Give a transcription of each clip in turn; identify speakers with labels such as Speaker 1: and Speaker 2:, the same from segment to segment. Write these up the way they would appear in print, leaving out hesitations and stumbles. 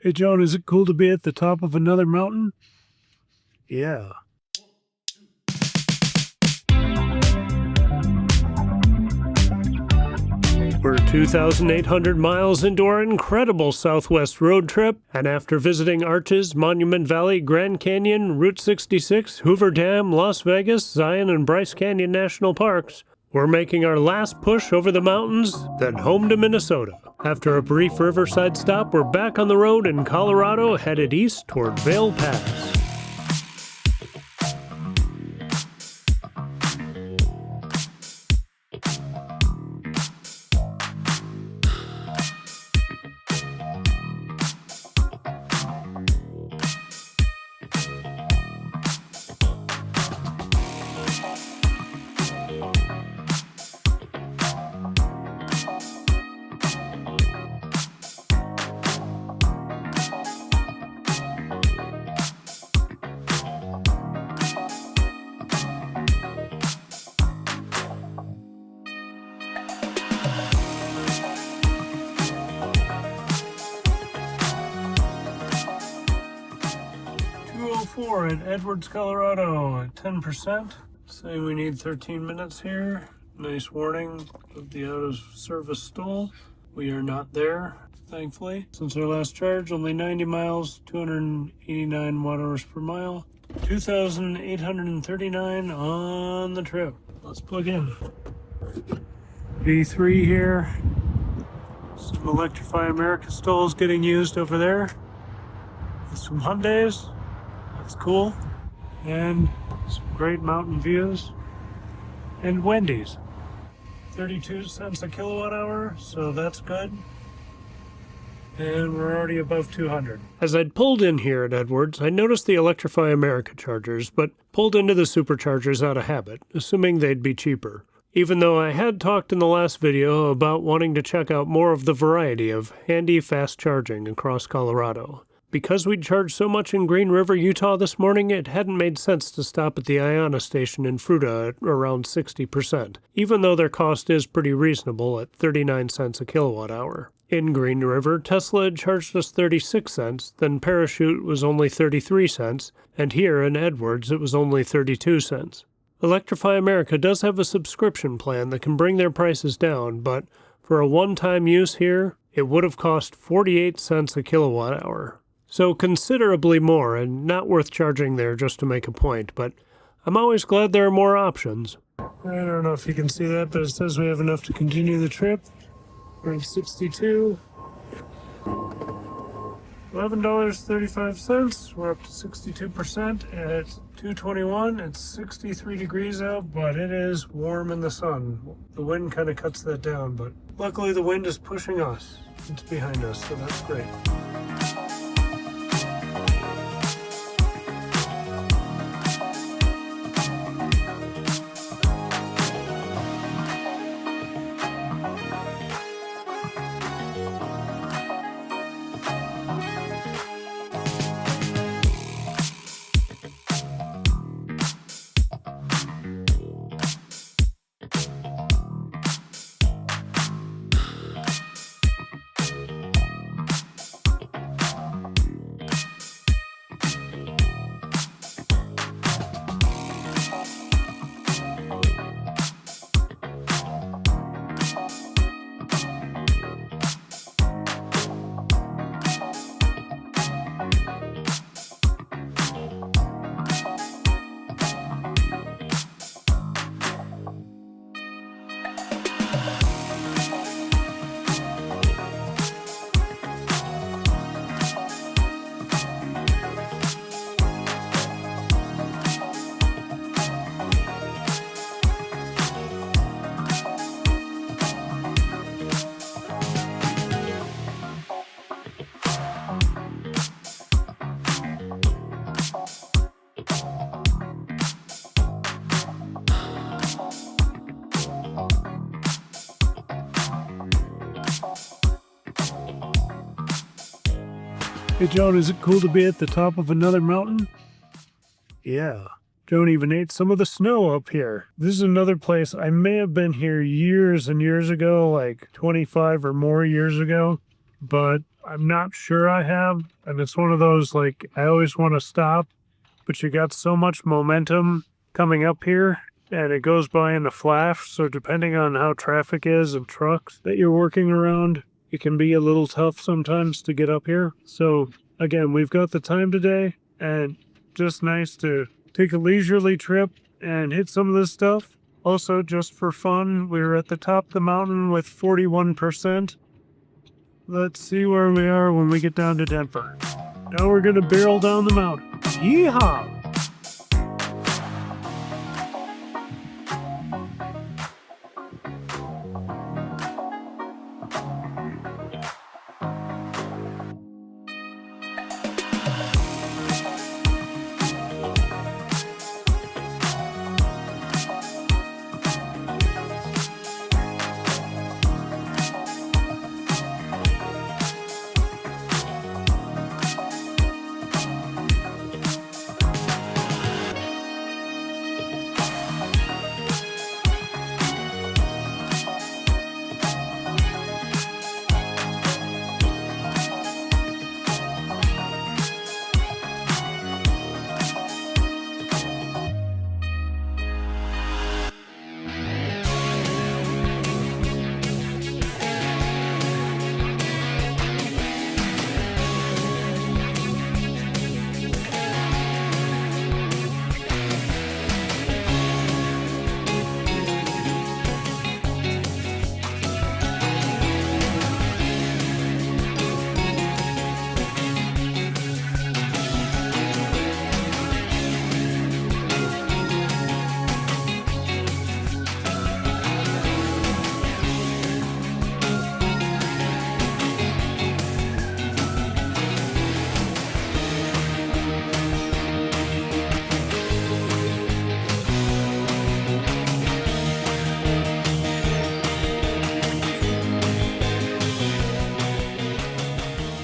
Speaker 1: Hey, Joan, is it cool to be at the top of another mountain? Yeah. We're 2,800 miles into our incredible Southwest road trip, and after visiting Arches, Monument Valley, Grand Canyon, Route 66, Hoover Dam, Las Vegas, Zion, and Bryce Canyon National Parks, we're making our last push over the mountains, then home to Minnesota. After a brief riverside stop, we're back on the road in Colorado, headed east toward Vail Pass. At Edwards, Colorado at 10%. Say we need 13 minutes here. Nice warning of the out of service stall. We are not there, thankfully. Since our last charge, only 90 miles, 289 watt-hours per mile. 2,839 on the trip. Let's plug in. B3 here. Some Electrify America stalls getting used over there. Some Hyundais. That's cool. And some great mountain views. And Wendy's. 32 cents a kilowatt hour, so that's good. And we're already above 200. As I'd pulled in here at Edwards, I noticed the Electrify America chargers, but pulled into the Superchargers out of habit, assuming they'd be cheaper. Even though I had talked in the last video about wanting to check out more of the variety of handy fast charging across Colorado. Because we'd charged so much in Green River, Utah this morning, it hadn't made sense to stop at the Iona station in Fruta at around 60%, even though their cost is pretty reasonable at 39 cents a kilowatt hour. In Green River, Tesla had charged us 36 cents, then Parachute was only 33 cents, and here in Edwards it was only 32 cents. Electrify America does have a subscription plan that can bring their prices down, but for a one-time use here, it would have cost 48 cents a kilowatt hour. So considerably more, and not worth charging there just to make a point, but I'm always glad there are more options. I don't know if you can see that, but it says we have enough to continue the trip. We're at 62. $11.35. We're up to 62% at 221. It's 63 degrees out, but it is warm in the sun. The wind kind of cuts that down, but luckily the wind is pushing us. It's behind us, so that's great. Hey, Joan, is it cool to be at the top of another mountain? Yeah. Joan even ate some of the snow up here. This is another place. I may have been here years and years ago, like 25 or more years ago, but I'm not sure I have, and it's one of those, like, I always want to stop, but you got so much momentum coming up here, and it goes by in a flash, so depending on how traffic is and trucks that you're working around, it can be a little tough sometimes to get up here. So, again, we've got the time today, and just nice to take a leisurely trip and hit some of this stuff. Also, just for fun, we were at the top of the mountain with 41%. Let's see where we are when we get down to Denver. Now we're gonna barrel down the mountain. Yeehaw!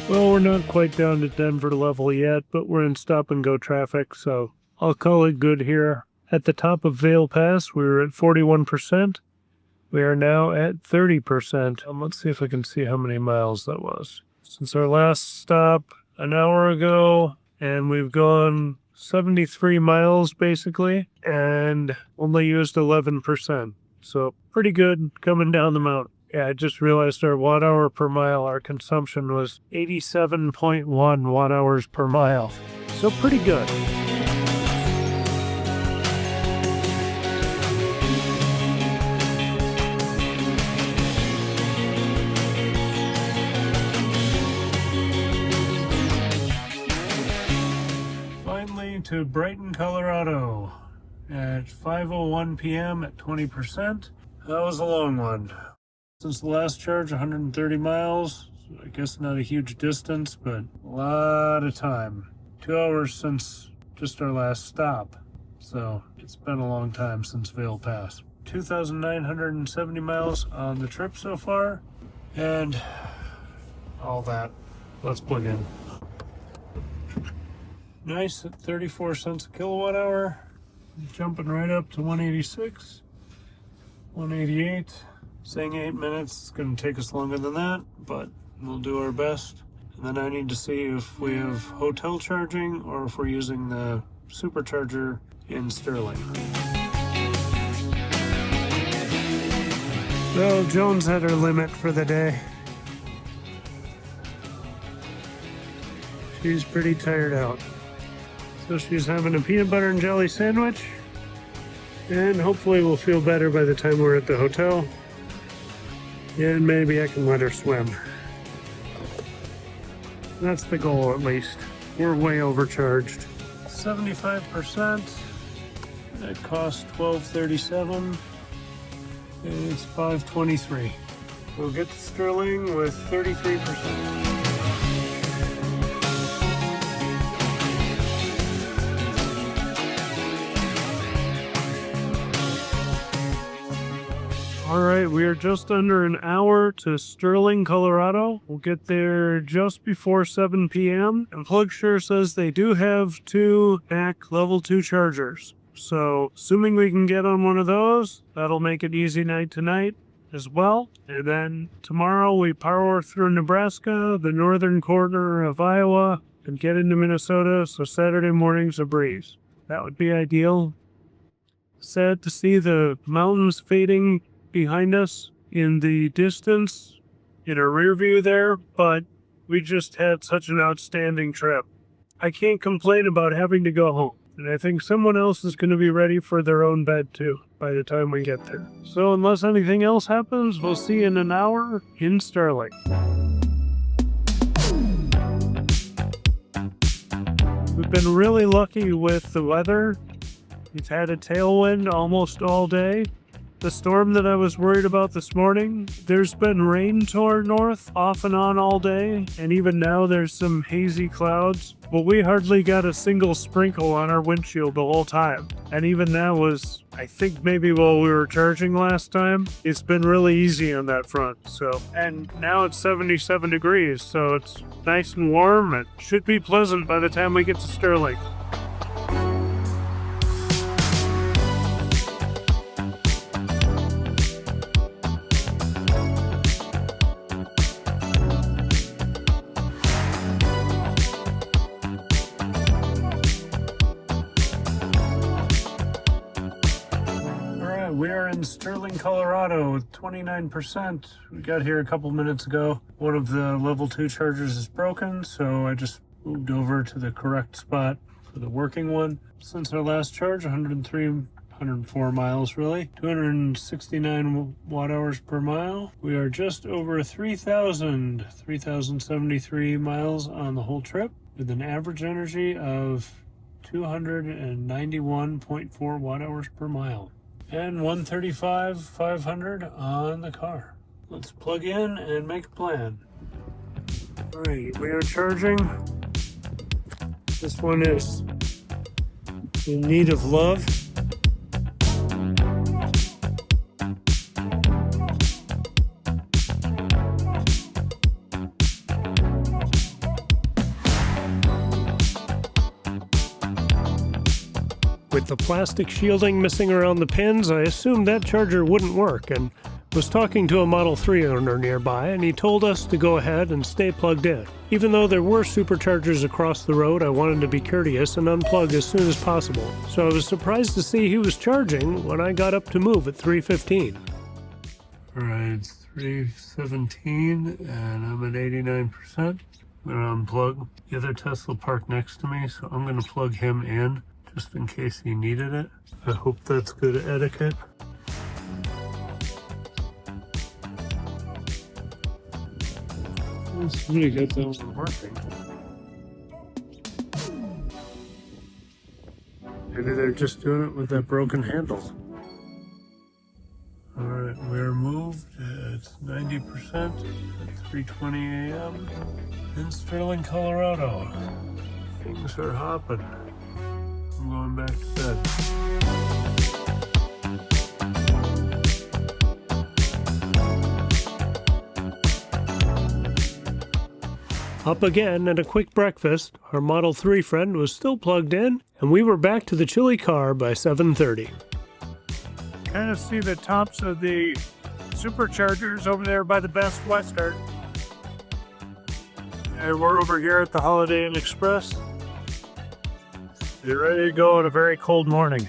Speaker 1: Well, we're not quite down to Denver level yet, but we're in stop-and-go traffic, so I'll call it good here. At the top of Vail Pass, we were at 41%. We are now at 30%. Let's see if I can see how many miles that was. Since our last stop an hour ago, and we've gone 73 miles, basically, and only used 11%. So pretty good coming down the mountain. Yeah, I just realized our watt hour per mile, our consumption was 87.1 watt hours per mile. So pretty good. Finally to Brighton, Colorado at 5:01 p.m. at 20%. That was a long one. Since the last charge, 130 miles. I guess not a huge distance, but a lot of time. 2 hours since just our last stop. So it's been a long time since Vail Pass. 2,970 miles on the trip so far. And all that. Let's plug in. Nice at 34 cents a kilowatt hour. Jumping right up to 186, 188. Saying 8 minutes, it's going to take us longer than that, but we'll do our best. And then I need to see if we have hotel charging or if we're using the Supercharger in Sterling. Well, Jones had her limit for the day. She's pretty tired out. So she's having a peanut butter and jelly sandwich. And hopefully we'll feel better by the time we're at the hotel. And maybe I can let her swim. That's the goal, at least. We're way overcharged. 75%. That costs $12.37. And it's $5.23. We'll get to Sterling with 33%. All right, we are just under an hour to Sterling, Colorado. We'll get there just before 7 p.m. And PlugShare says they do have 2 back level 2 chargers. So, assuming we can get on one of those, that'll make it easy night tonight.
Speaker 2: as well. And then tomorrow we power through Nebraska, the northern corner of Iowa, and get into Minnesota, so Saturday morning's a breeze. That would be ideal. Sad to see the mountains fading behind us in the distance, in a rear view there, but we just had such an outstanding trip. I can't complain about having to go home, and I think someone else is going to be ready for their own bed too by the time we get there. So unless anything else happens, we'll see you in an hour in Sterling. We've been really lucky with the weather. We've had a tailwind almost all day. The storm that I was worried about this morning, there's been rain toward north off and on all day, and even now there's some hazy clouds, but we hardly got a single sprinkle on our windshield the whole time. And even that was, I think maybe while we were charging last time, it's been really easy on that front. And now it's 77 degrees, so it's nice and warm and should be pleasant by the time we get to Sterling.
Speaker 1: We're in Sterling, Colorado with 29%. We got here a couple minutes ago. One of the level 2 chargers is broken, so I just moved over to the correct spot for the working one. Since our last charge, 104 miles really, 269 watt hours per mile. We are just over 3,073 miles on the whole trip with an average energy of 291.4 watt hours per mile. And 135,500 on the car. Let's plug in and make a plan. All right, we are charging. This one is in need of love. With the plastic shielding missing around the pins, I assumed that charger wouldn't work and was talking to a Model 3 owner nearby, and he told us to go ahead and stay plugged in. Even though there were superchargers across the road, I wanted to be courteous and unplug as soon as possible. So I was surprised to see he was charging when I got up to move at 3:15. All right, it's 3:17 and I'm at 89%. I'm gonna unplug. The other Tesla parked next to me, so I'm gonna plug him in, just in case he needed it. I hope that's good etiquette. Let's really get those working. Maybe they're just doing it with that broken handle. Alright, we're moved. It's 90% at 3:20 a.m. in Sterling, Colorado. Things are hopping. I'm going back to bed. Up again and a quick breakfast. Our Model 3 friend was still plugged in, and we were back to the chilly car by 7:30.
Speaker 2: Kind of see the tops of the Superchargers over there by the Best Western. And we're over here at the Holiday Inn Express. You're ready to go on a very cold morning.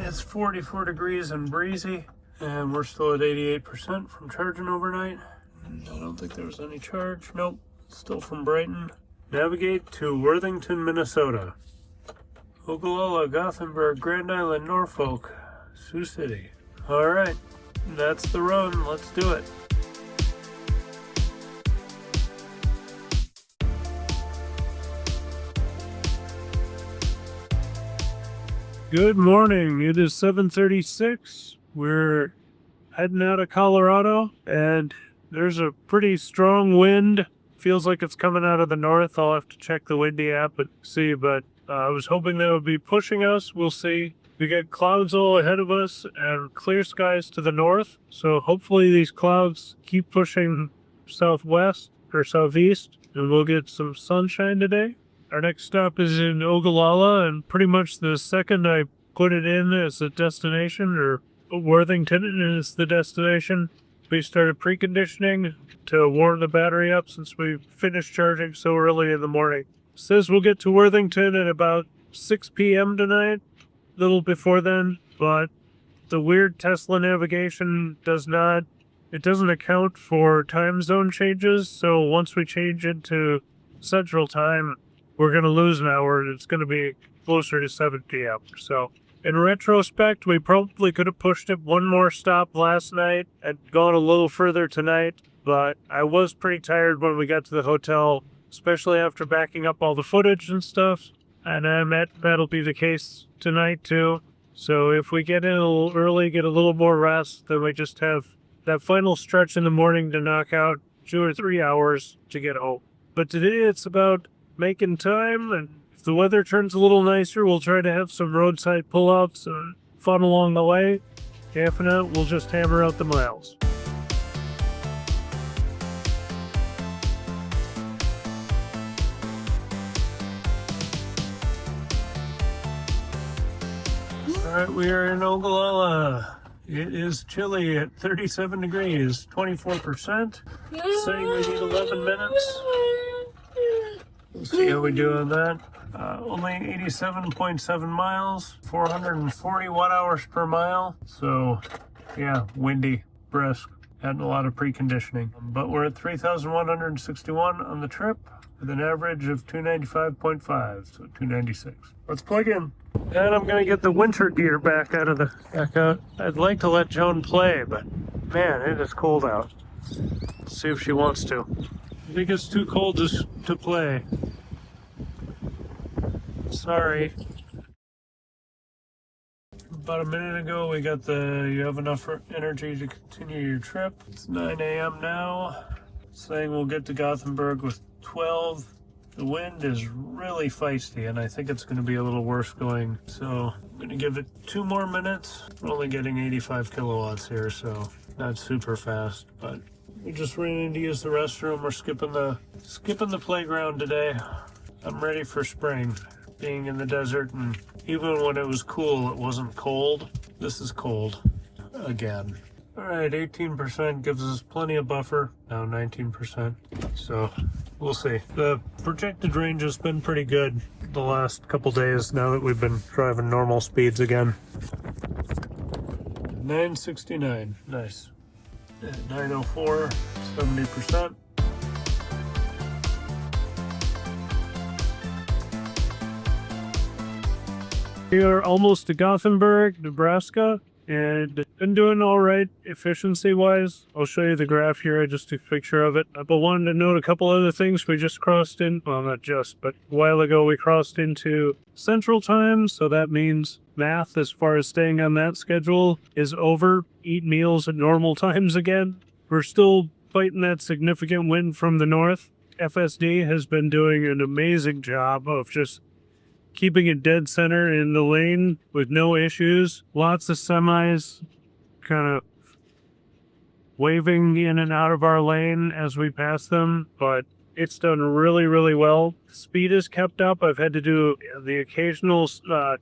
Speaker 1: It's 44 degrees and breezy, and we're still at 88% from charging overnight. I don't think there was any charge. Nope, still from Brighton. Navigate to Worthington, Minnesota. Ogallala, Gothenburg, Grand Island, Norfolk, Sioux City. All right, that's the run. Let's do it.
Speaker 2: Good morning. It is 7:36. We're heading out of Colorado, and there's a pretty strong wind. Feels like it's coming out of the north. I'll have to check the windy app and see, but I was hoping they would be pushing us. We'll see. We get clouds all ahead of us and clear skies to the north, so hopefully these clouds keep pushing southwest or southeast, and we'll get some sunshine today. Our next stop is in Ogallala, and pretty much the second I put it in as a destination, or Worthington is the destination, We started preconditioning to warm the battery up since we finished charging so early in the morning. Says we'll get to Worthington at about 6 p.m. tonight, a little before then, but the weird Tesla navigation doesn't account for time zone changes, so once we change into Central Time, we're going to lose an hour, and it's going to be closer to 7 p.m. So, in retrospect, we probably could have pushed it one more stop last night and gone a little further tonight, but I was pretty tired when we got to the hotel, especially after backing up all the footage and stuff, and I bet that'll be the case tonight too. So if we get in a little early, get a little more rest, then we just have that final stretch in the morning to knock out 2 or 3 hours to get home. But today it's about making time, and if the weather turns a little nicer, we'll try to have some roadside pullouts and fun along the way. If not, we'll just hammer out the miles. Alright, we are in Ogallala. It is chilly at 37 degrees, 24%, saying we need 11 minutes. We'll see how we do on that. Only 87.7 miles, 440 watt-hours per mile. So, yeah, windy, brisk, and a lot of preconditioning. But we're at 3,161 on the trip with an average of 295.5, so 296. Let's plug in. And I'm gonna get the winter gear back out. I'd like to let Joan play, but man, it is cold out. Let's see if she wants to. I think it's too cold to play. Sorry. About a minute ago, we got you have enough energy to continue your trip. It's 9 a.m. now. Saying we'll get to Gothenburg with 12. The wind is really feisty, and I think it's going to be a little worse going. So I'm going to give it 2 more minutes. We're only getting 85 kilowatts here, so not super fast. But we just ran in to use the restroom. We're skipping the playground today. I'm ready for spring. Being in the desert, and even when it was cool, it wasn't cold. This is cold again. All right, 18% gives us plenty of buffer. Now 19%. So we'll see. The projected range has been pretty good the last couple days now that we've been driving normal speeds again. 969, nice. At 904, 70%. We are almost to Gothenburg, Nebraska, and been doing all right efficiency-wise. I'll show you the graph here. I just took a picture of it. But wanted to note a couple other things. We just crossed in, well, not just, but a while ago we crossed into Central Time, so that means math as far as staying on that schedule is over. Eat meals at normal times again. We're still fighting that significant wind from the north. FSD has been doing an amazing job of just keeping it dead center in the lane with no issues. Lots of semis kind of waving in and out of our lane as we pass them, but it's done really, really well. Speed is kept up. I've had to do the occasional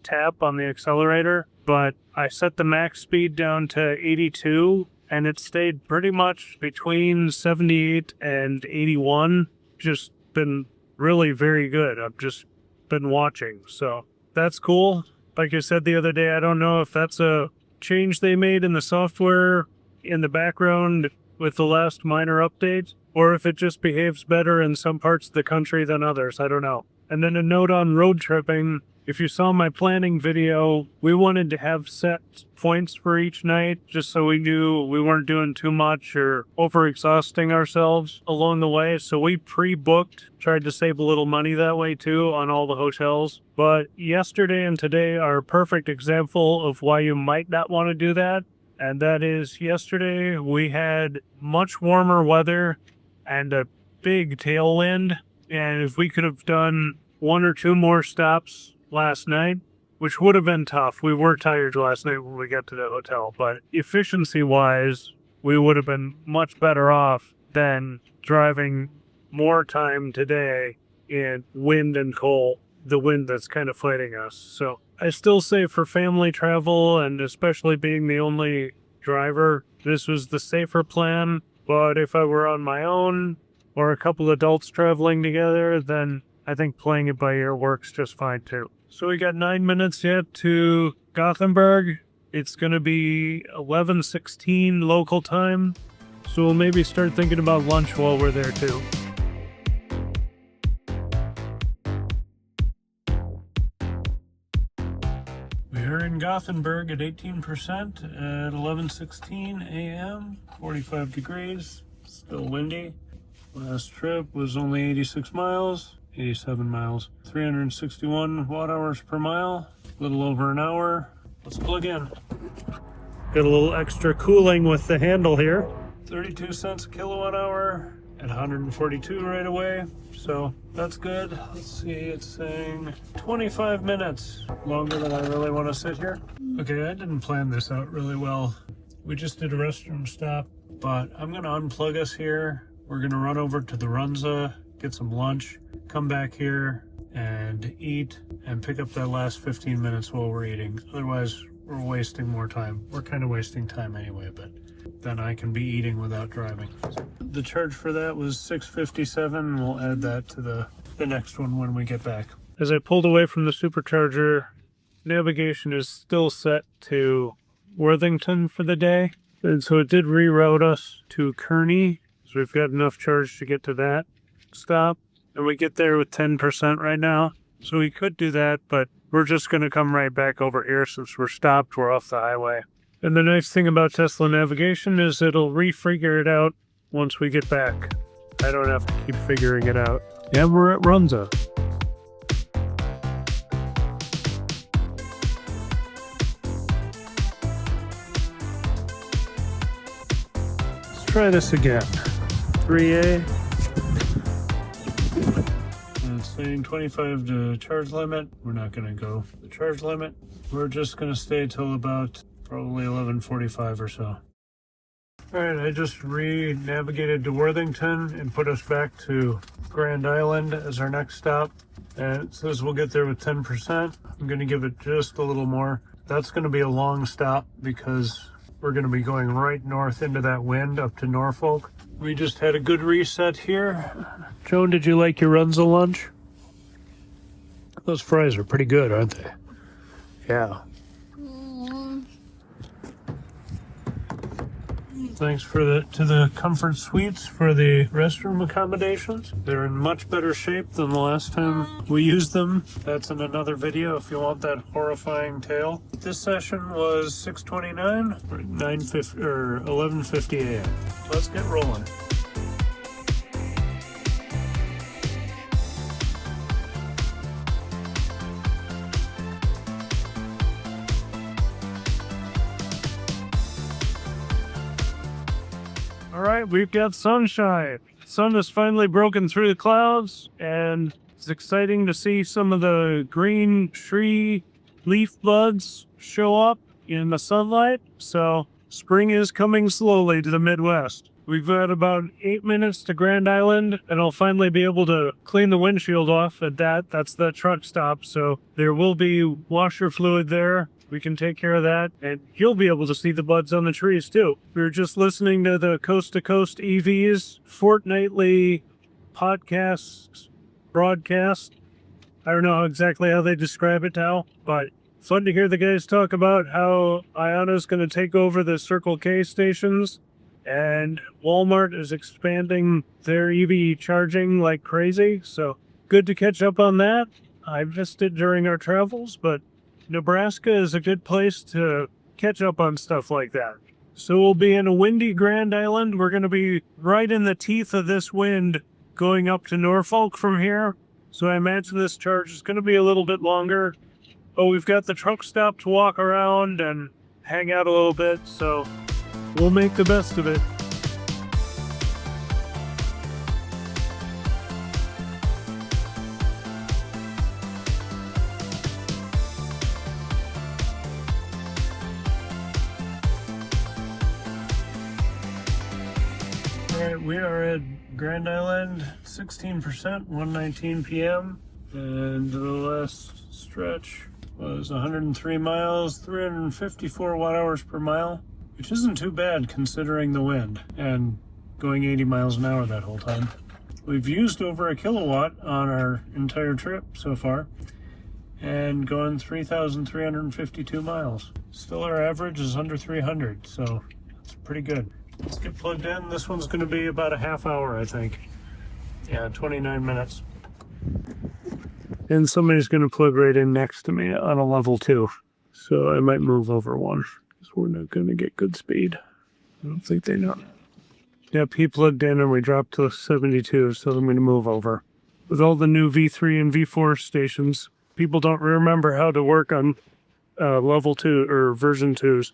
Speaker 2: tap on the accelerator, but I set the max speed down to 82, and it stayed pretty much between 78 and 81. Just been really very good. I've just been watching, so that's cool. Like I said the other day, I don't know if that's a change they made in the software in the background with the last minor update, or if it just behaves better in some parts of the country than others. I don't know. And then a note on road tripping. If you saw my planning video, we wanted to have set points for each night just so we knew we weren't doing too much or overexhausting ourselves along the way. So we pre-booked, tried to save a little money that way too on all the hotels. But yesterday and today are a perfect example of why you might not want to do that. And that is, yesterday we had much warmer weather and a big tailwind. And if we could have done 1 or 2 more stops last night, which would have been tough. We were tired last night when we got to the hotel, but efficiency-wise, we would have been much better off than driving more time today in wind and cold, the wind that's kind of fighting us. So I still say for family travel, and especially being the only driver, This was the safer plan, but if I were on my own or a couple adults traveling together, then I think playing it by ear works just fine too. So we got 9 minutes yet to Gothenburg. It's going to be 11:16 local time, so we'll maybe start thinking about lunch while we're there too. We're in Gothenburg at 18% at 11:16 a.m., 45 degrees, still windy. Last trip was only 86 miles, 87 miles, 361 watt hours per mile, a little over an hour. Let's plug in. Got a little extra cooling with the handle here. 32 cents a kilowatt hour at 142 right away. So that's good. Let's see, it's saying 25 minutes. Longer than I really want to sit here. Okay, I didn't plan this out really well. We just did a restroom stop, but I'm gonna unplug us here. We're gonna run over to the Runza, get some lunch, come back here and eat and pick up that last 15 minutes while we're eating. Otherwise, we're wasting more time. We're kind of wasting time anyway, but then I can be eating without driving. The charge for that was $6.57. We'll add that to the next one when we get back. As I pulled away from the Supercharger, navigation is still set to Worthington for the day. And so it did reroute us to Kearney. So we've got enough charge to get to that stop. And we get there with 10% right now. So we could do that, but we're just going to come right back over here since we're stopped. We're off the highway. And the nice thing about Tesla navigation is it'll refigure it out once we get back. I don't have to keep figuring it out. Yeah, we're at Runza. Let's try this again. 3A. And it's saying 25 to charge limit. We're not going to go the charge limit. We're just going to stay till about probably 11:45 or so. All right, I just re-navigated to Worthington and put us back to Grand Island as our next stop. And it says we'll get there with 10%. I'm going to give it just a little more. That's going to be a long stop because we're going to be going right north into that wind up to Norfolk. We just had a good reset here. Joan, did you like your Runza lunch? Those fries are pretty good, aren't they? Yeah. Thanks to the Comfort Suites for the restroom accommodations. They're in much better shape than the last time we used them. That's in another video if you want that horrifying tale. This session was 6:29 or 9:50 or 11:50 a.m. Let's get rolling. All right, we've got sunshine. The sun has finally broken through the clouds, and it's exciting to see some of the green tree leaf buds show up in the sunlight. So spring is coming slowly to the Midwest. We've got about 8 minutes to Grand Island, and I'll finally be able to clean the windshield off at that. That's the truck stop, so there will be washer fluid there. We can take care of that, and you'll be able to see the buds on the trees too. We were just listening to the Coast to Coast EVs fortnightly podcast broadcast. I don't know exactly how they describe it now, but fun to hear the guys talk about how Ioni's going to take over the Circle K stations, and Walmart is expanding their EV charging like crazy. So good to catch up on that. I missed it during our travels, but Nebraska is a good place to catch up on stuff like that. So we'll be in a windy Grand Island. We're going to be right in the teeth of this wind going up to Norfolk from here. So I imagine this charge is going to be a little bit longer. But we've got the truck stop to walk around and hang out a little bit. So we'll make the best of it. Alright, we are at Grand Island, 16%, 1:19 p.m. And the last stretch was 103 miles, 354 watt hours per mile.
Speaker 1: which isn't too bad considering the wind and going 80 miles an hour that whole time. We've used over a kilowatt on our entire trip so far and gone 3,352 miles. Still our average is under 300, so it's pretty good. Let's get plugged in. This one's going to be about a half hour, I think. Yeah, 29 minutes.
Speaker 2: And somebody's going to plug right in next to me on a level 2. So I might move over one, because we're not going to get good speed. I don't think they know. Yep, he plugged in and we dropped to 72, so I'm going to move over. With all the new V3 and V4 stations, people don't remember how to work on level 2 or version 2s.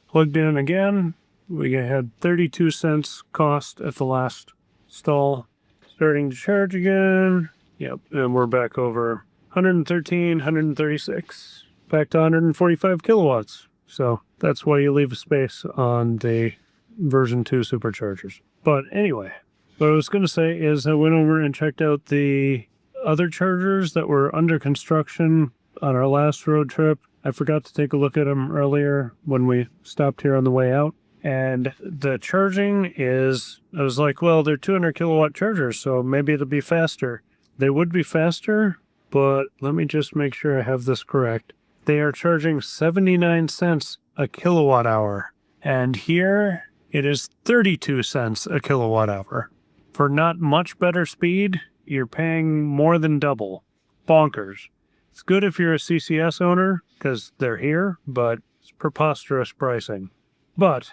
Speaker 2: Plugged in again. We had 32 cents cost at the last stall. Starting to charge again. Yep, and we're back over 113, 136. Back to 145 kilowatts. So that's why you leave a space on the version 2 superchargers. But anyway, what I was going to say is I went over and checked out the other chargers that were under construction on our last road trip. I forgot to take a look at them earlier when we stopped here on the way out. And the charging is, I was like, well, they're 200 kilowatt chargers, so maybe it'll be faster. They would be faster, but let me just make sure I have this correct. They are charging 79 cents a kilowatt hour. And here it is 32 cents a kilowatt hour. For not much better speed, you're paying more than double. Bonkers. It's good if you're a CCS owner, because they're here, but it's preposterous pricing. But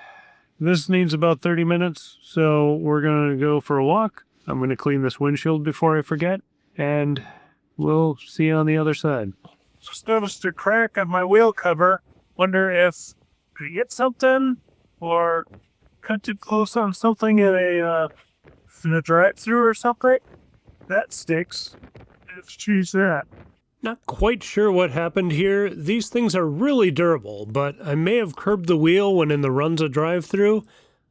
Speaker 2: this needs about 30 minutes, so we're going to go for a walk. I'm going to clean this windshield before I forget, and we'll see you on the other side. Just noticed a crack on my wheel cover. Wonder if I hit something or cut too close on something in a drive-thru or something. That sticks. Let's choose that.
Speaker 1: Not quite sure what happened here. These things are really durable, but I may have curbed the wheel when in the Runza drive-thru.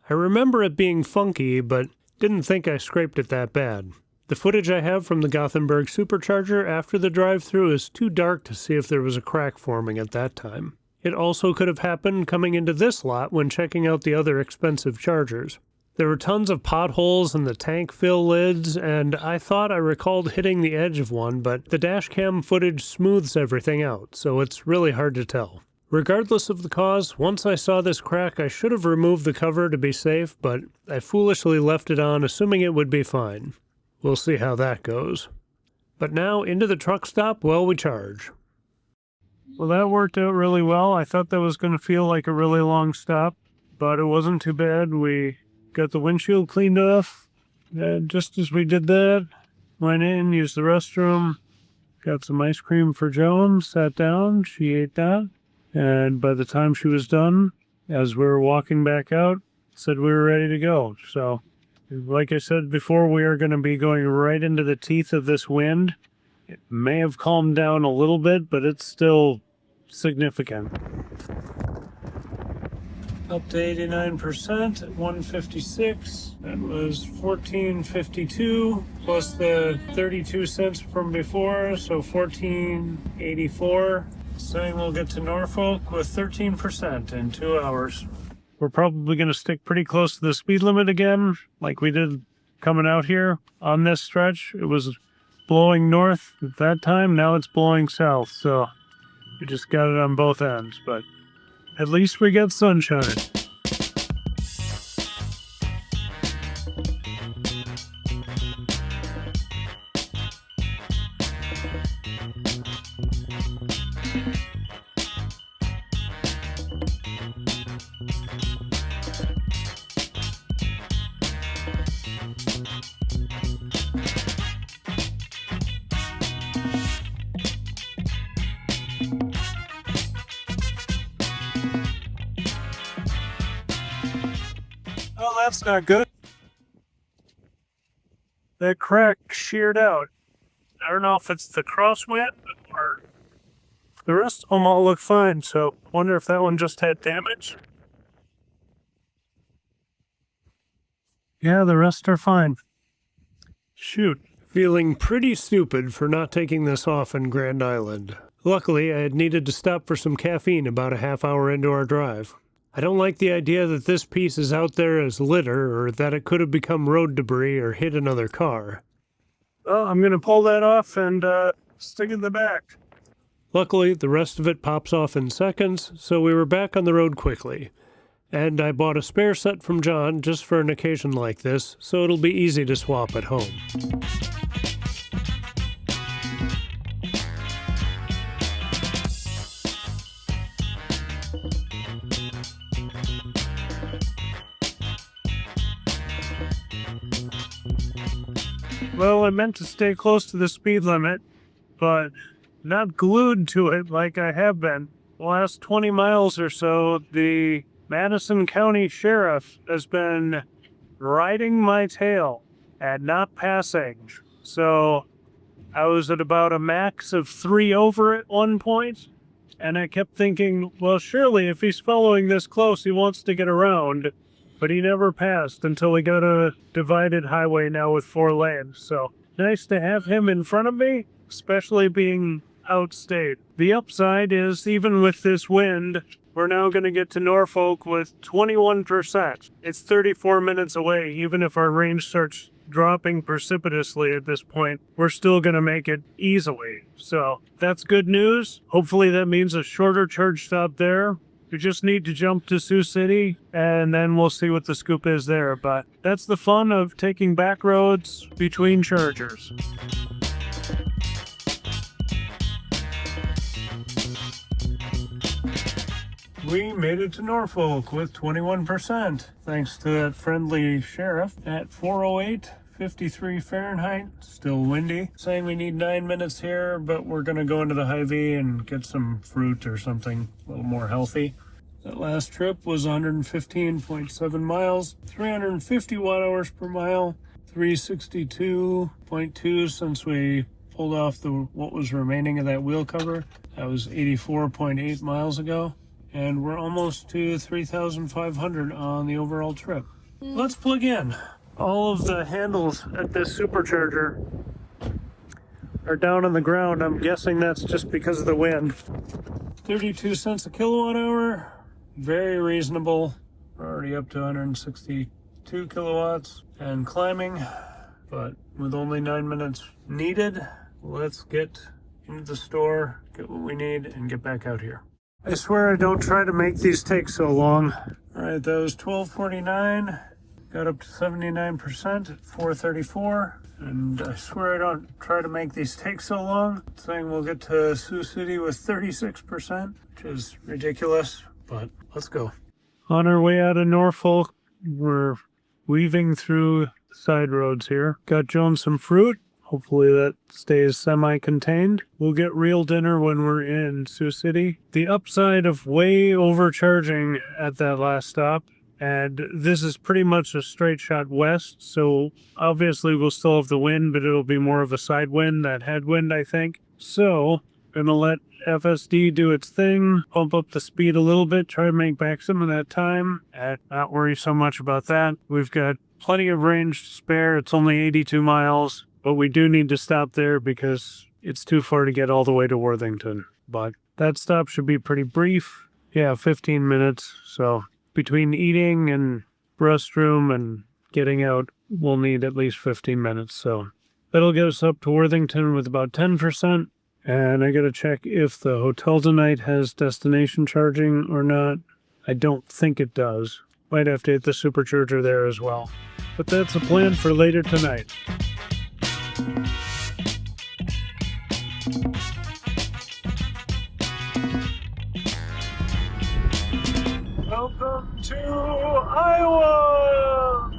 Speaker 1: I remember it being funky, but didn't think I scraped it that bad. The footage I have from the Gothenburg Supercharger after the drive-thru is too dark to see if there was a crack forming at that time. It also could have happened coming into this lot when checking out the other expensive chargers. There were tons of potholes in the tank fill lids, and I thought I recalled hitting the edge of one, but the dashcam footage smooths everything out, so it's really hard to tell. Regardless of the cause, once I saw this crack, I should have removed the cover to be safe, but I foolishly left it on, assuming it would be fine. We'll see how that goes. But now, into the truck stop while we charge.
Speaker 2: Well, that worked out really well. I thought that was going to feel like a really long stop, but it wasn't too bad. We got the windshield cleaned off, and just as we did that, went in, used the restroom, got some ice cream for Joan, sat down, she ate that, and by the time she was done, as we were walking back out, said we were ready to go. So, like I said before, we are going to be going right into the teeth of this wind. It may have calmed down a little bit, but it's still significant.
Speaker 1: Up to 89% at 156. That was 1452 plus the 32 cents from before, so 1484. Saying we'll get to Norfolk with 13% in 2 hours.
Speaker 2: We're probably going to stick pretty close to the speed limit again, like we did coming out here on this stretch. It was blowing north at that time, now it's blowing south, so we just got it on both ends, but at least we get sunshine. Oh, that's not good. That crack sheared out. I don't know if it's the crosswind or the rest of them all look fine, so wonder if that one just had damage. Yeah, the rest are fine. Shoot.
Speaker 1: Feeling pretty stupid for not taking this off in Grand Island. Luckily, I had needed to stop for some caffeine about a half hour into our drive. I don't like the idea that this piece is out there as litter, or that it could have become road debris or hit another car.
Speaker 2: Well, I'm going to pull that off and stick it in the back.
Speaker 1: Luckily, the rest of it pops off in seconds, so we were back on the road quickly. And I bought a spare set from John just for an occasion like this, so it'll be easy to swap at home.
Speaker 2: Well, I meant to stay close to the speed limit, but not glued to it like I have been. The last 20 miles or so, the Madison County Sheriff has been riding my tail and not passing. So I was at about a max of 3 over at one point, and I kept thinking, well, surely if he's following this close, he wants to get around. But he never passed until we got a divided highway now with 4 lanes. So nice to have him in front of me, especially being outstate. The upside is, even with this wind, we're now going to get to Norfolk with 21%. It's 34 minutes away. Even if our range starts dropping precipitously at this point, we're still going to make it easily. So that's good news. Hopefully that means a shorter charge stop there. We just need to jump to Sioux City, and then we'll see what the scoop is there. But that's the fun of taking back roads between chargers.
Speaker 1: We made it to Norfolk with 21%, thanks to that friendly sheriff at 4:08, 53 Fahrenheit, still windy. Saying we need 9 minutes here, but we're gonna go into the Hy-Vee and get some fruit or something a little more healthy. That last trip was 115.7 miles, 350 watt hours per mile, 362.2 since we pulled off what was remaining of that wheel cover. That was 84.8 miles ago. And we're almost to 3,500 on the overall trip. Let's plug in. All of the handles at this supercharger are down on the ground. I'm guessing that's just because of the wind. 32 cents a kilowatt hour. Very reasonable. We're already up to 162 kilowatts and climbing. But with only 9 minutes needed, let's get into the store, get what we need, and get back out here. I swear I don't try to make these take so long. All right, that was 12:49. Got up to 79% at 4:34. And I swear I don't try to make these take so long. Saying we'll get to Sioux City with 36%, which is ridiculous, but let's go.
Speaker 2: On our way out of Norfolk, we're weaving through side roads here. Got Joan some fruit. Hopefully that stays semi-contained. We'll get real dinner when we're in Sioux City. The upside of way overcharging at that last stop, and this is pretty much a straight shot west, so obviously we'll still have the wind, but it'll be more of a side wind, that headwind, I think. So, gonna let FSD do its thing, pump up the speed a little bit, try to make back some of that time, and not worry so much about that. We've got plenty of range to spare. It's only 82 miles. But we do need to stop there because it's too far to get all the way to Worthington. But that stop should be pretty brief. Yeah, 15 minutes. So between eating and restroom and getting out, we'll need at least 15 minutes. So that'll get us up to Worthington with about 10%. And I got to check if the hotel tonight has destination charging or not. I don't think it does. Might have to hit the supercharger there as well. But that's a plan for later tonight. Welcome to Iowa!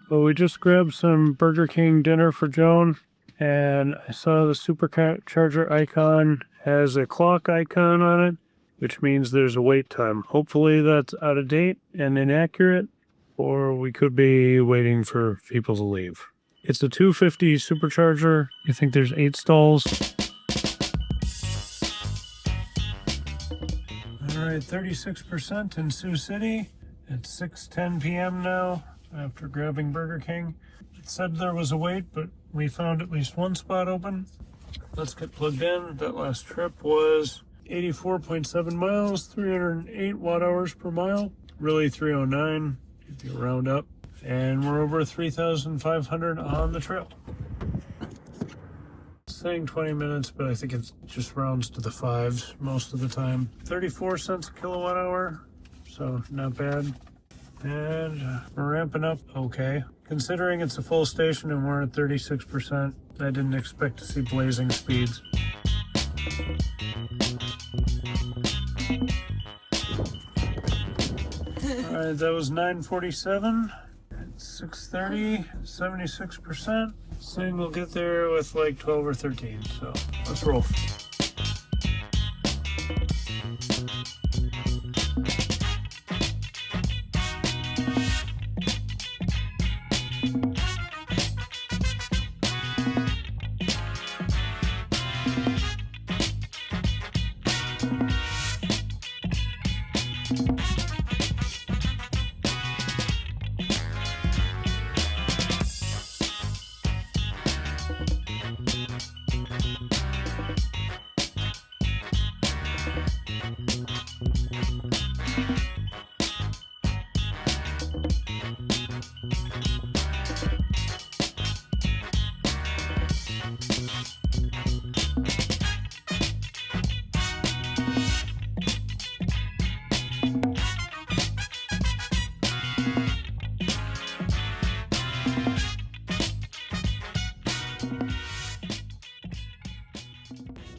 Speaker 2: Well, we just grabbed some Burger King dinner for Joan, and I saw the Supercharger icon has a clock icon on it, which means there's a wait time. Hopefully that's out of date and inaccurate, or we could be waiting for people to leave. It's a 250 Supercharger. I think there's 8 stalls.
Speaker 1: All right, 36% in Sioux City. It's 6:10 p.m. now after grabbing Burger King. It said there was a wait, but we found at least one spot open. Let's get plugged in. That last trip was 84.7 miles, 308 watt hours per mile. Really 309 if you round up. And we're over 3,500 on the trail. Saying 20 minutes, but I think it just rounds to the fives most of the time. 34 cents a kilowatt hour, so not bad. And we're ramping up okay. Considering it's a full station and we're at 36%, I didn't expect to see blazing speeds. Alright, that was 947. 630, 76%. Saying we'll get there with like 12 or 13, so let's roll.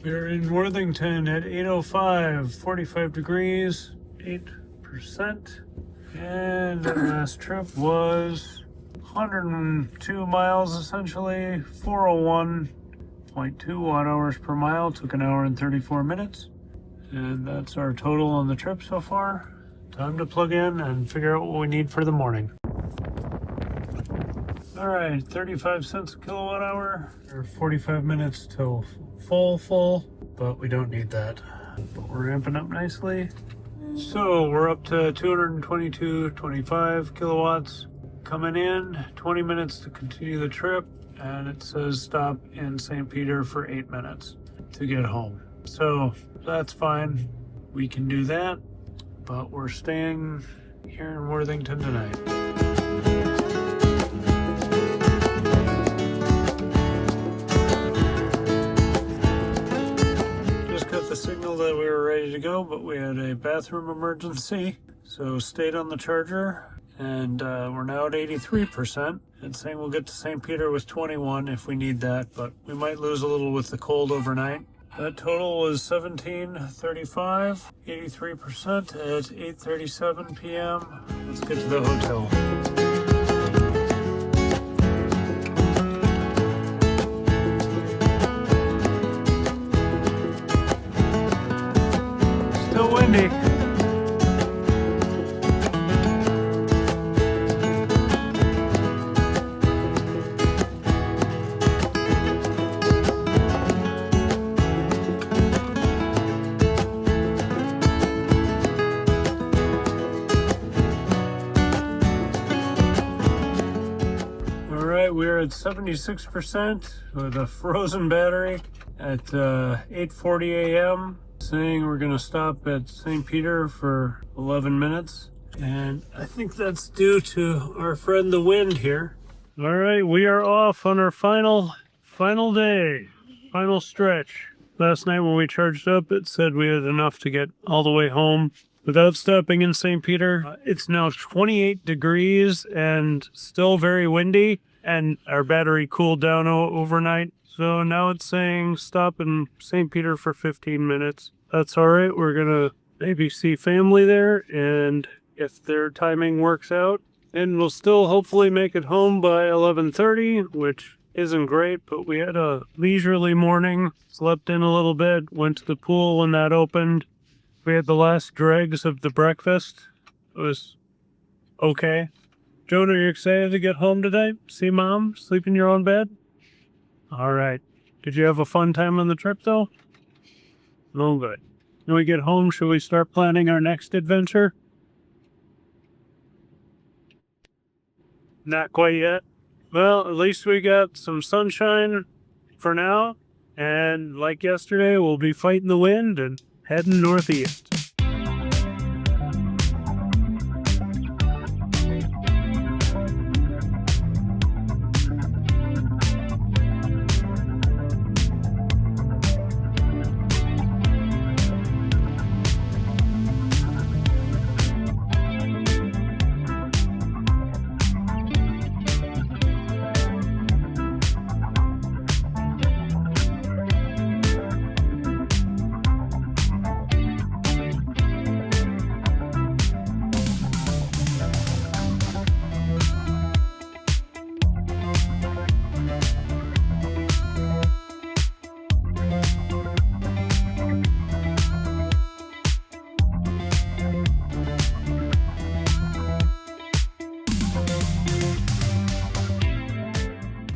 Speaker 1: We're in Worthington at 8:05, 45 degrees, 8%. And the last trip was 102 miles essentially, 401.2 watt hours per mile, took an hour and 34 minutes. And that's our total on the trip so far. Time to plug in and figure out what we need for the morning. All right, 35 cents a kilowatt hour, or 45 minutes till full, but we don't need that. But we're ramping up nicely. So we're up to 222.25 kilowatts coming in, 20 minutes to continue the trip, and it says stop in St. Peter for 8 minutes to get home. So that's fine, we can do that, but we're staying here in Worthington tonight. The signal that we were ready to go, but we had a bathroom emergency, so stayed on the charger, and we're now at 83%. It's saying we'll get to St. Peter with 21 if we need that, but we might lose a little with the cold overnight. That total was 1735, 83% at 8:37 p.m. Let's get to the hotel. Windy. All right, we're at 76% with a frozen battery at 8:40 a.m. Saying we're going to stop at St. Peter for 11 minutes. And I think that's due to our friend the wind here.
Speaker 2: All right, we are off on our final day, final stretch. Last night when we charged up, it said we had enough to get all the way home without stopping in St. Peter. It's now 28 degrees and still very windy, and our battery cooled down overnight. So now it's saying stop in St. Peter for 15 minutes. That's all right. We're going to maybe see family there, and if their timing works out, and we'll still hopefully make it home by 11:30, which isn't great, but we had a leisurely morning, slept in a little bit, went to the pool when that opened. We had the last dregs of the breakfast. It was okay. Jonah, are you excited to get home today? See Mom? Sleep in your own bed? All right. Did you have a fun time on the trip, though? Oh, good. When we get home, should we start planning our next adventure? Not quite yet. Well, at least we got some sunshine for now. And like yesterday, we'll be fighting the wind and heading northeast.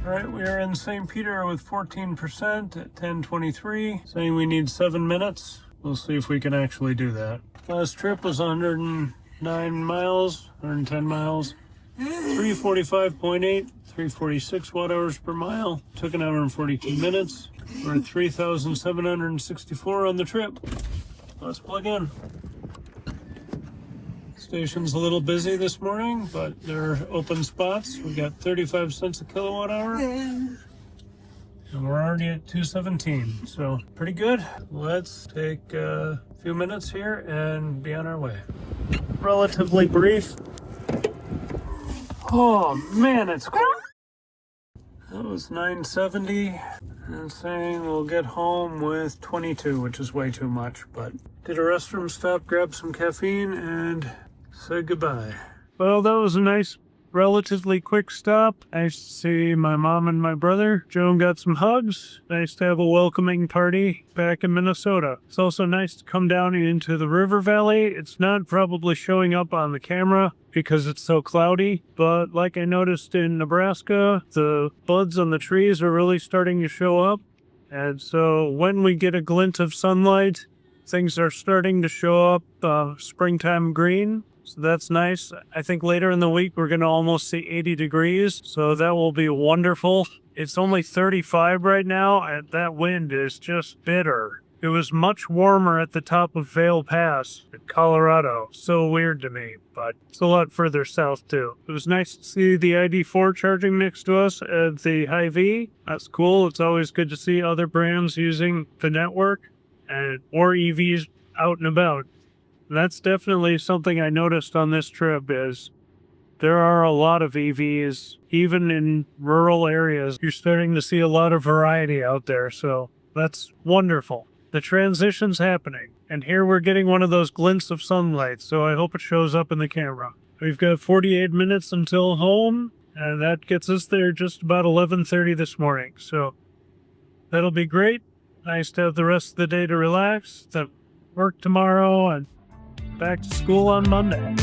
Speaker 1: Alright, we are in St. Peter with 14% at 10:23, saying we need 7 minutes. We'll see if we can actually do that. Last trip was 109 miles, 110 miles, 345.8, 346 watt hours per mile. Took an hour and 42 minutes. We're at 3,764 on the trip. Let's plug in. Station's a little busy this morning, but there are open spots. We got 35 cents a kilowatt hour, and we're already at 217, so pretty good. Let's take a few minutes here and be on our way. Relatively brief. Oh man, it's cold. That was 970, and saying we'll get home with 22, which is way too much, but did a restroom stop, grab some caffeine, and said goodbye.
Speaker 2: Well, that was a nice, relatively quick stop. Nice to see my mom and my brother. Joan got some hugs. Nice to have a welcoming party back in Minnesota. It's also nice to come down into the river valley. It's not probably showing up on the camera because it's so cloudy, but like I noticed in Nebraska, the buds on the trees are really starting to show up. And so when we get a glint of sunlight, things are starting to show up springtime green. So that's nice. I think later in the week, we're going to almost see 80 degrees. So that will be wonderful. It's only 35 right now, and that wind is just bitter. It was much warmer at the top of Vail Pass in Colorado. So weird to me, but it's a lot further south too. It was nice to see the ID4 charging next to us at the Hy-Vee. That's cool. It's always good to see other brands using the network and more EVs out and about. That's definitely something I noticed on this trip is there are a lot of EVs, even in rural areas. You're starting to see a lot of variety out there, so that's wonderful. The transition's happening, and here we're getting one of those glints of sunlight, so I hope it shows up in the camera. We've got 48 minutes until home, and that gets us there just about 11:30 this morning, so that'll be great. Nice to have the rest of the day to relax, to work tomorrow, and back to school on Monday.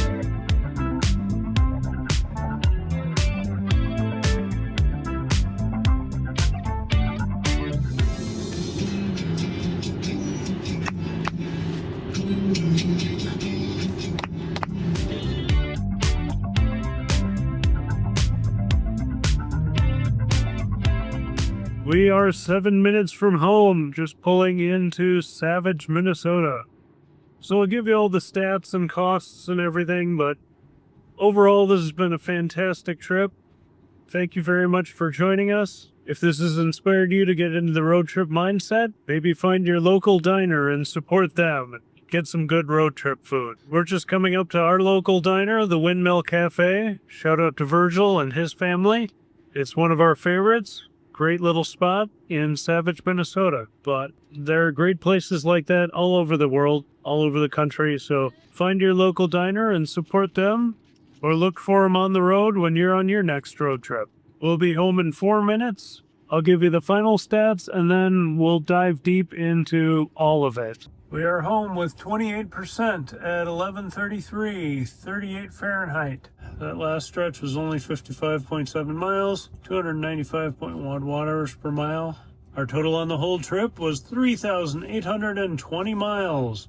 Speaker 2: We are 7 minutes from home, just pulling into Savage, Minnesota. So I'll give you all the stats and costs and everything, but overall this has been a fantastic trip. Thank you very much for joining us. If this has inspired you to get into the road trip mindset, maybe find your local diner and support them and get some good road trip food. We're just coming up to our local diner, the Windmill Cafe. Shout out to Virgil and his family. It's one of our favorites. Great little spot in Savage, Minnesota. But there are great places like that all over the world, all over the country. So find your local diner and support them, or look for them on the road when you're on your next road trip. We'll be home in 4 minutes. I'll give you the final stats, and then we'll dive deep into all of it.
Speaker 1: We are home with 28% at 11:33, 38 Fahrenheit. That last stretch was only 55.7 miles, 295.1 watt hours per mile. Our total on the whole trip was 3,820 miles,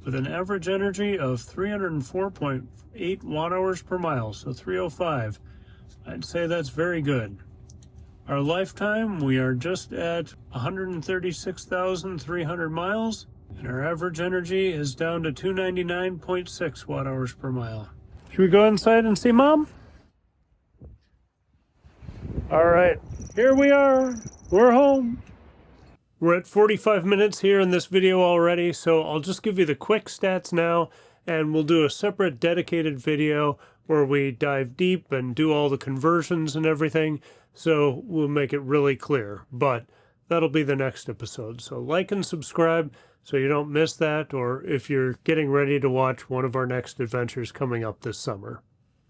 Speaker 1: with an average energy of 304.8 watt hours per mile, so 305. I'd say that's very good. Our lifetime, we are just at 136,300 miles, and our average energy is down to 299.6 watt hours per mile. Should we go inside and see Mom? All right, here we are. We're home. We're at 45 minutes here in this video already, so I'll just give you the quick stats now, and we'll do a separate dedicated video where we dive deep and do all the conversions and everything, so we'll make it really clear. But that'll be the next episode. So like and subscribe so you don't miss that, or if you're getting ready to watch one of our next adventures coming up this summer.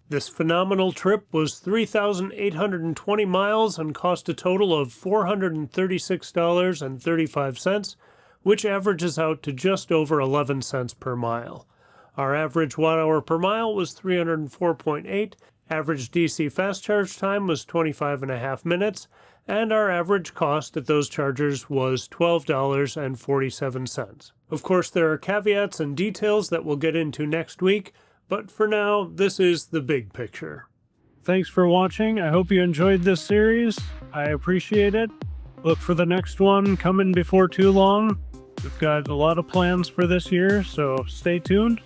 Speaker 1: This phenomenal trip was 3,820 miles and cost a total of $436.35, which averages out to just over 11 cents per mile. Our average watt hour per mile was 304.8, average DC fast charge time was 25.5 minutes, and our average cost at those chargers was $12.47. Of course, there are caveats and details that we'll get into next week, but for now, this is the big picture.
Speaker 2: Thanks for watching. I hope you enjoyed this series. I appreciate it. Look for the next one coming before too long. We've got a lot of plans for this year, so stay tuned.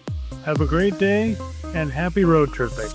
Speaker 2: Have a great day, and happy road tripping.